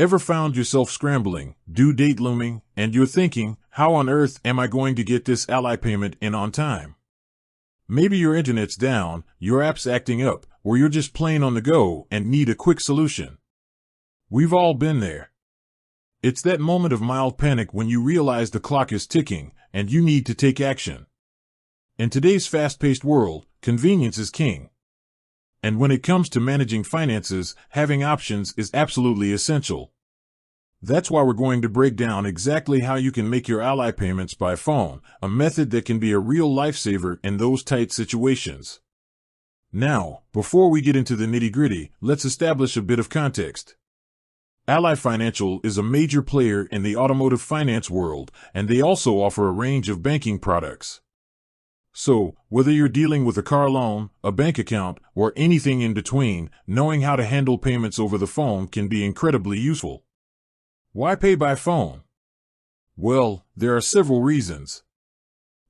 Ever found yourself scrambling, due date looming, and you're thinking, how on earth am I going to get this Ally payment in on time? Maybe your internet's down, your app's acting up, or you're just plain on the go and need a quick solution. We've all been there. It's that moment of mild panic when you realize the clock is ticking and you need to take action. In today's fast-paced world, convenience is king. And when it comes to managing finances, having options is absolutely essential. That's why we're going to break down exactly how you can make your Ally payments by phone, a method that can be a real lifesaver in those tight situations. Now, before we get into the nitty-gritty, let's establish a bit of context. Ally Financial is a major player in the automotive finance world, and they also offer a range of banking products. So, whether you're dealing with a car loan, a bank account, or anything in between, knowing how to handle payments over the phone can be incredibly useful. Why pay by phone? Well, there are several reasons.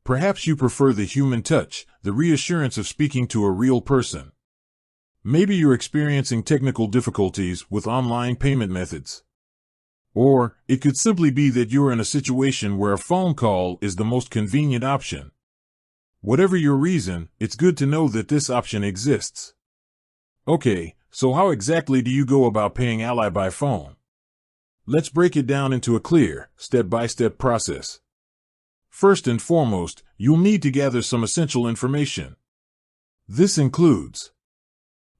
Perhaps you prefer the human touch, the reassurance of speaking to a real person. Maybe you're experiencing technical difficulties with online payment methods. Or, it could simply be that you're in a situation where a phone call is the most convenient option. Whatever your reason, it's good to know that this option exists. Okay, so how exactly do you go about paying Ally by phone? Let's break it down into a clear, step-by-step process. First and foremost, you'll need to gather some essential information. This includes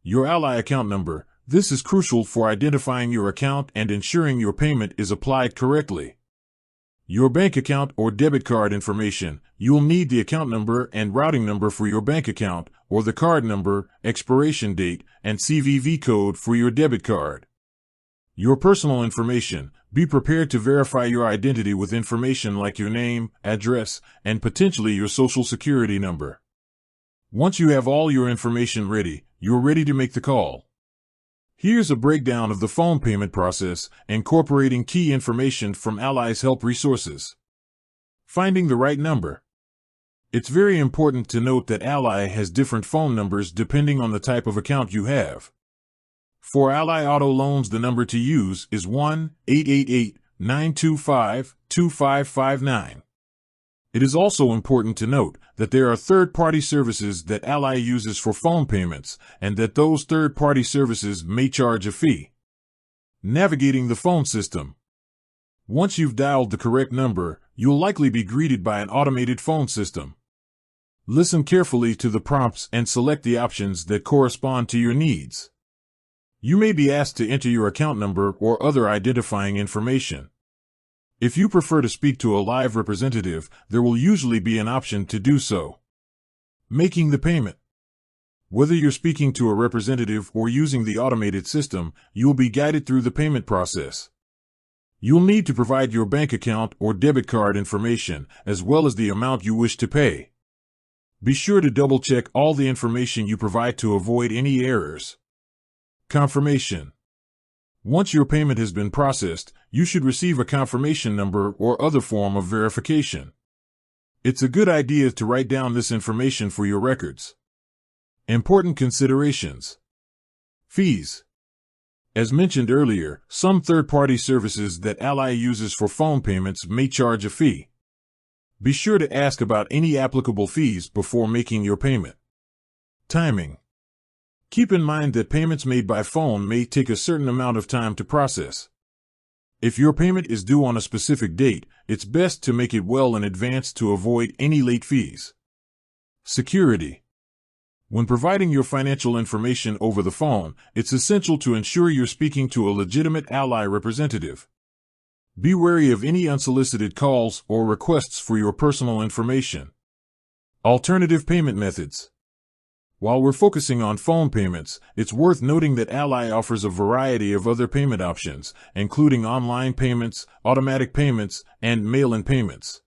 your Ally account number. This is crucial for identifying your account and ensuring your payment is applied correctly. Your bank account or debit card information. You'll need the account number and routing number for your bank account, or the card number, expiration date, and CVV code for your debit card. Your personal information. Be prepared to verify your identity with information like your name, address, and potentially your social security number. Once you have all your information ready, you're ready to make the call. Here's a breakdown of the phone payment process, incorporating key information from Ally's help resources. Finding the right number. It's very important to note that Ally has different phone numbers depending on the type of account you have. For Ally Auto Loans, the number to use is 1-888-925-2559. It is also important to note that there are third-party services that Ally uses for phone payments, and that those third-party services may charge a fee. Navigating the phone system. Once you've dialed the correct number, you'll likely be greeted by an automated phone system. Listen carefully to the prompts and select the options that correspond to your needs. You may be asked to enter your account number or other identifying information. If you prefer to speak to a live representative, there will usually be an option to do so. Making the payment. Whether you're speaking to a representative or using the automated system, you'll be guided through the payment process. You'll need to provide your bank account or debit card information, as well as the amount you wish to pay. Be sure to double-check all the information you provide to avoid any errors. Confirmation. Once your payment has been processed, you should receive a confirmation number or other form of verification. It's a good idea to write down this information for your records. Important considerations. Fees. As mentioned earlier, some third-party services that Ally uses for phone payments may charge a fee. Be sure to ask about any applicable fees before making your payment. Timing. Keep in mind that payments made by phone may take a certain amount of time to process. If your payment is due on a specific date, it's best to make it well in advance to avoid any late fees. Security. When providing your financial information over the phone, it's essential to ensure you're speaking to a legitimate Ally representative. Be wary of any unsolicited calls or requests for your personal information. Alternative payment methods. While we're focusing on phone payments, it's worth noting that Ally offers a variety of other payment options, including online payments, automatic payments, and mail-in payments.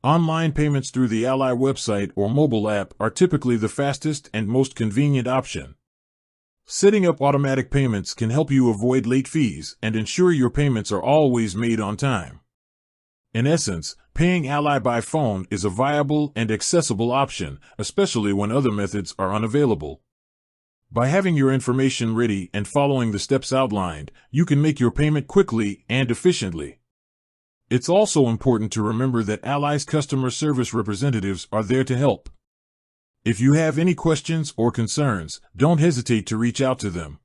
Online payments through the Ally website or mobile app are typically the fastest and most convenient option. Setting up automatic payments can help you avoid late fees and ensure your payments are always made on time. In essence, paying Ally by phone is a viable and accessible option, especially when other methods are unavailable. By having your information ready and following the steps outlined, you can make your payment quickly and efficiently. It's also important to remember that Ally's customer service representatives are there to help. If you have any questions or concerns, don't hesitate to reach out to them.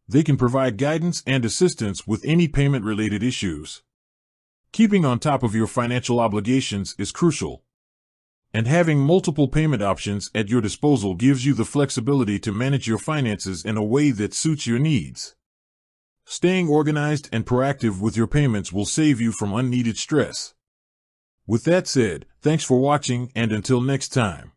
They can provide guidance and assistance with any payment-related issues. Keeping on top of your financial obligations is crucial. And having multiple payment options at your disposal gives you the flexibility to manage your finances in a way that suits your needs. Staying organized and proactive with your payments will save you from unneeded stress. With that said, thanks for watching, and until next time.